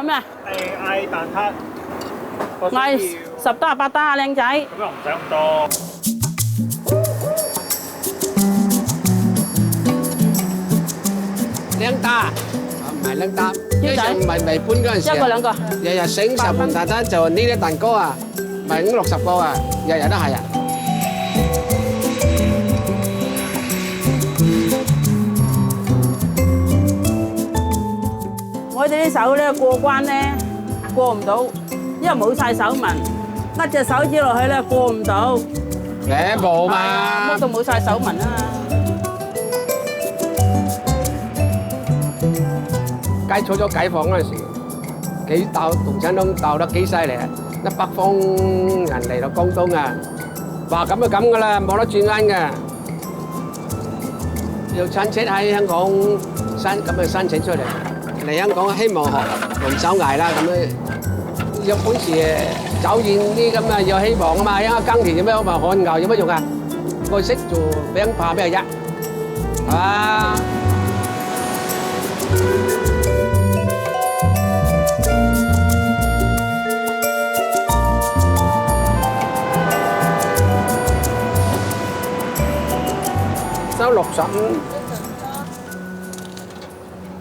咩？嗌蛋撻，嗌10打8打啊，靚仔。咁又唔使咁多。兩打，唔係兩打，豬仔唔係微搬嗰陣時啊，一個兩個日日醒10盤蛋撻就呢啲蛋糕啊，賣50、60個啊，日日都係啊。我哋啲手咧過關咧過唔到，因為冇晒手紋，甩隻手指落去咧過唔到。你冇嘛？乜都冇晒手紋啊嘛。初咗解放嗰陣時，共產黨鬥得幾犀利啊！一北方人嚟到廣東啊，話咁就咁噶啦，冇得轉彎嘅。有親戚喺香港申請出嚟，嚟香港希望學龍手藝啦，咁樣有本事走遠啲咁啊，有希望啊嘛！因為耕田有咩好嘛？看牛有乜用啊？我識做餅怕咩啫？係嘛？收65，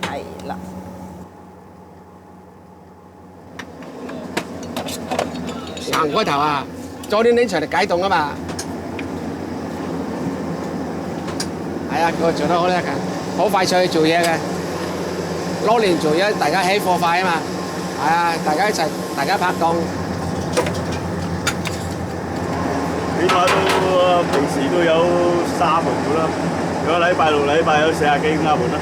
係啦。行開頭啊，早啲拎出嚟解凍啊嘛。係啊，佢做得好叻㗎，好快脆去做嘢嘅。攞年做嘢，大家起貨快啊嘛。係啊，大家一齊，大家拍檔。起碼都平時都有3門㗎啦，如果禮拜6、禮拜有40幾5門啦。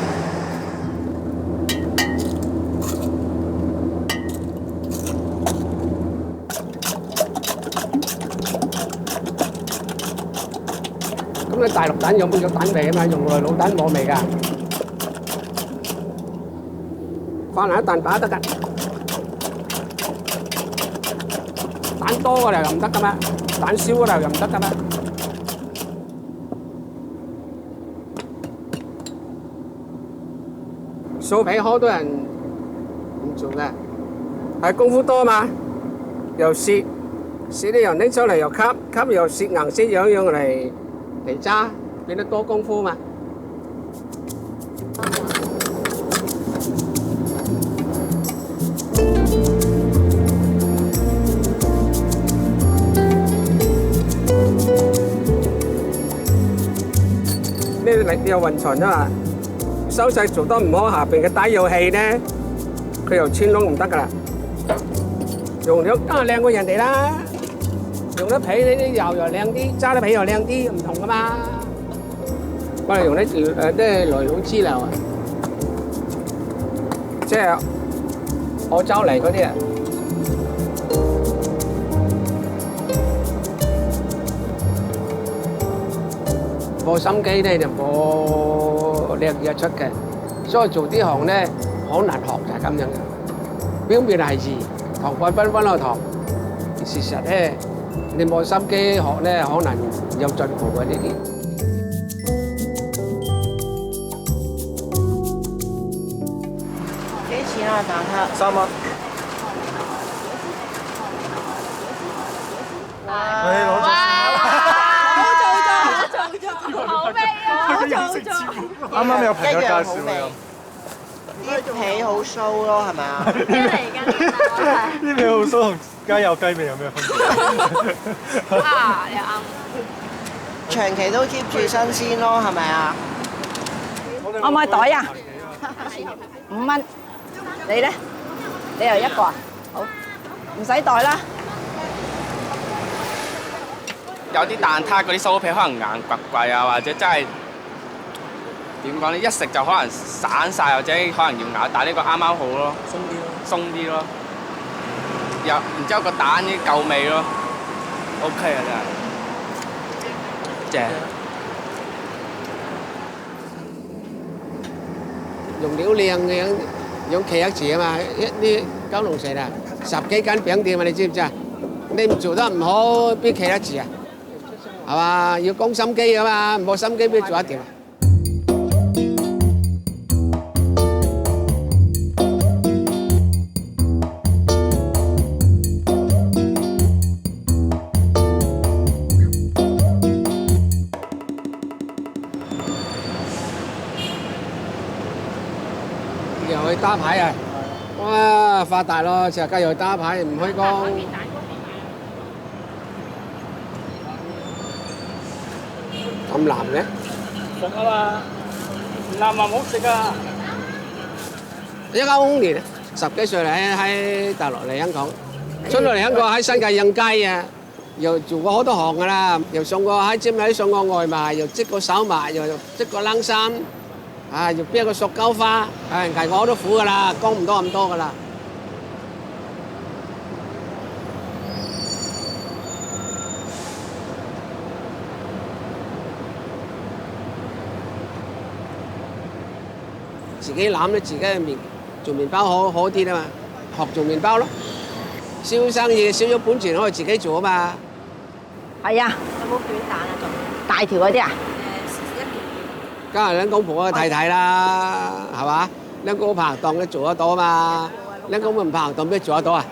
咁你大陸蛋有冇咗蛋味啊嘛？用內陸蛋冇味㗎，翻嚟一蛋打得㗎，蛋多嗰嚟又唔得㗎嘛。蛋燒嗰度又唔得㗎咩？酥皮好多人唔做嘅，係功夫多嘛，又蝕啲又拎出嚟又吸又蝕硬蝕樣樣嚟揸，變得多功夫嘛。你有雲床啫嘛，手勢做得唔好，下邊嘅底有氣咧，佢又穿窿唔得噶啦。用料梗係靚過人哋啦，用得皮呢啲油又靚啲，揸得皮又靚啲，唔同噶嘛。我哋用啲內陸資料啊，即係澳洲嚟嗰啲啊。冇心機咧就冇叻嘢出嘅，所以做啲行咧好難學就係咁樣嘅。表面係易，堂課分落堂，事實咧你冇心機學咧，好難有進步嘅呢啲。幾錢啊蛋撻3蚊。啱啱有朋友介紹嘅，啲皮好酥咯，係咪啊？啲皮好酥同雞有雞味有咩分別？啊，你啱。長期都 keep 住新鮮咯，係咪啊？我買袋啊，5蚊。你咧？你又一個啊？好，唔使袋啦。有啲蛋撻嗰啲酥皮可能硬掘掘啊，或者真係點講咧？一食就可能散晒，或者可能要咬，但係呢個啱啱好咯，鬆啲咯，然之後個蛋啲夠味咯 ，OK 啊真係，正。用料靚嘅樣企一字啊嘛，啲九龍城啊，10幾間餅店啊，你知唔知啊？你唔做得唔好，邊企一字啊？係嘛？要講心機啊嘛，冇心機邊做得掂啊？又去打牌啊！哇，發達咯！成日家又去打牌，唔開工。咁難嘅？食啊嘛，唔難咪唔好食啊！19年10幾歲喺大陸嚟香港，出到嚟香港喺新界印雞啊，又做過好多行噶啦，又送過喺尖咀送過外賣，又織過手襪，又織過冷衫，啊，又編過塑膠花，捱過好多苦噶啦，講唔多咁多噶啦。自己攬咧，自己嘅麵做麵包好啲啊嘛，學做麵包咯。燒生意少咗本錢可以自己做啊嘛。係啊，有冇卷蛋啊？仲大條嗰啲啊？梗係兩公婆去睇睇啦，係嘛？兩公婆拍檔都做得到啊嘛，兩公婆唔拍檔邊做得到啊？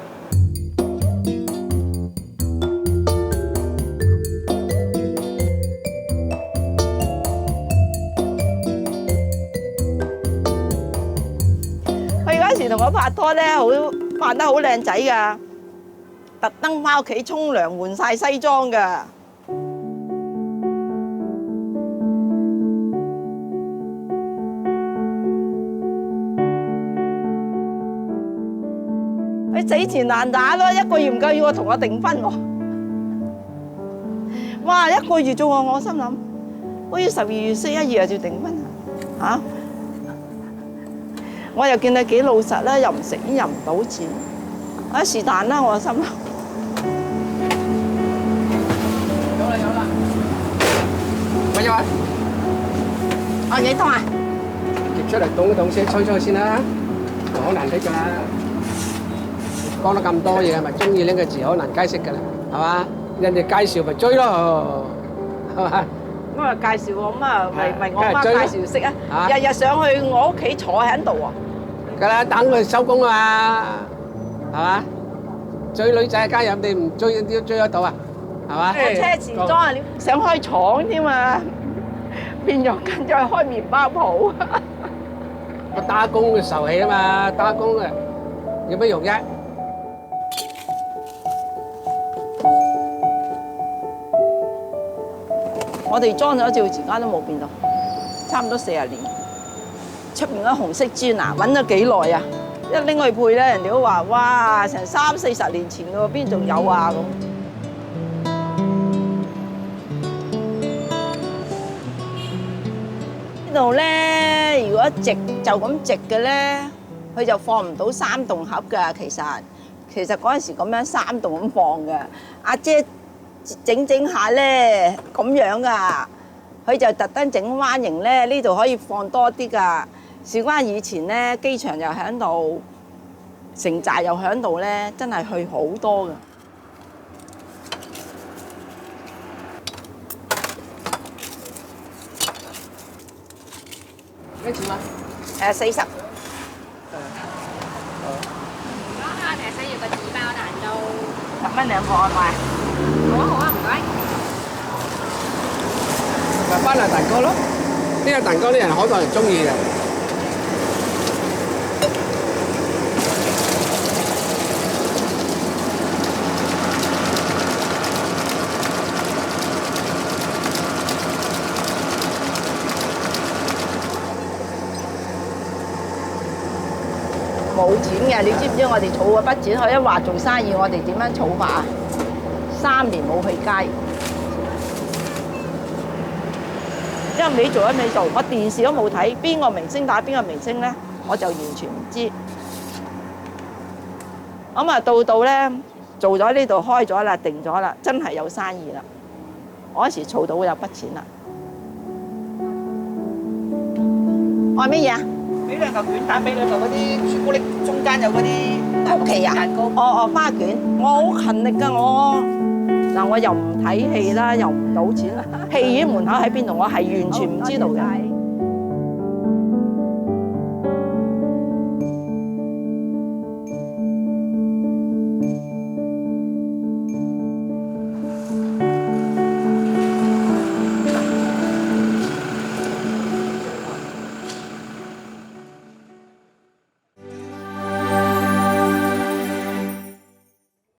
同我拍拖咧，扮得好靚仔噶，特登翻屋企沖涼換晒西裝噶。佢死纏爛打咯，一個月唔夠要我同我訂婚喎。哇！一個月啫喎，我心諗，好似12月1日就訂婚啊！我又見你幾老實啦，又唔食煙又唔賭錢，啊是但啦，我心諗。有啦，乜嘢話？啊幾多啊？夾出嚟凍一凍先，吹先啦，好難睇㗎。講得咁多嘢，咪中意呢個字好難解釋㗎啦，係嘛？人哋介紹咪追咯，係嘛？咁啊介紹我咁啊，咪我媽介紹識啊，日日上去我屋企坐喺度啊。㗎啦，等佢收工啊嘛，係嘛？追女仔加入你唔追都追得到啊，係嘛？我車前裝啊，想開廠添嘛，變咗跟咗開麵包鋪。我打工嘅受氣啊嘛，打工啊有乜用啫？我哋裝咗到而家都冇變到，差唔多40年。出面嗰紅色磚啊，揾咗幾耐啊！一拎去配咧，人哋都話：哇，成30、40年前喎，邊仲有啊咁。呢度咧，如果直就咁直嘅咧，佢就放唔到3棟盒㗎。其實嗰陣時咁樣3棟咁放嘅。阿姐整下咧咁樣㗎，佢就特登整彎形咧，呢度可以放多啲㗎。事關以前咧，機場又喺度，城寨又喺度咧，真係去好多㗎。幾錢啊？40。想要個紙包蛋糕10蚊2個外賣。好啊，唔該。咪班納蛋糕咯，呢個蛋糕啲人好多人中意嘅。冇錢嘅，你知唔知我哋儲嗰筆錢？佢一話做生意，我哋點樣儲法啊？3年冇去街，一味做一味做，我電視都冇睇，邊個明星打邊個明星咧，我就完全唔知。咁啊，到咧做咗呢度開咗啦，定咗啦，真係有生意啦。我嗰時儲到有筆錢啦。愛乜嘢啊？俾2嚿卷蛋，俾2嚿嗰啲朱古力，中間有嗰啲曲奇啊！蛋糕。花卷，我好勤力㗎我。嗱，我又唔睇戲啦，又唔賭錢啦，戲院門口喺邊度，我係完全唔知道嘅。